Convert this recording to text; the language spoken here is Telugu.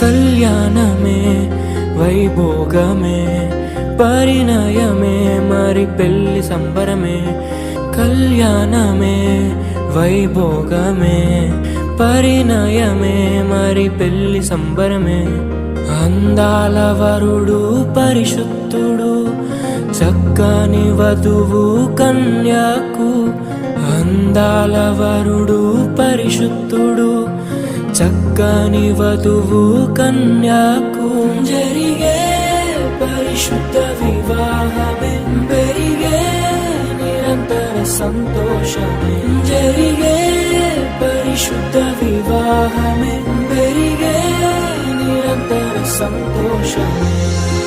కళ్యాణమే వైభోగమే పరిణయమే మరి పెళ్లి సంబరమే. కళ్యాణమే వైభోగమే పరిణయమే మరి పెళ్లి సంబరమే. అందాల వరుడు పరిశుద్ధుడు చక్కని వధువు కన్యాకు. అందాల వరుడు పరిశుద్ధుడు చక్కని వధువు కన్యాకు. జరిగే పరిశుద్ధ వివాహమే పెరిగే నిరంతర సంతోషమే. జరిగే పరిశుద్ధ వివాహమే పెరిగే నిరంతర సంతోషమే.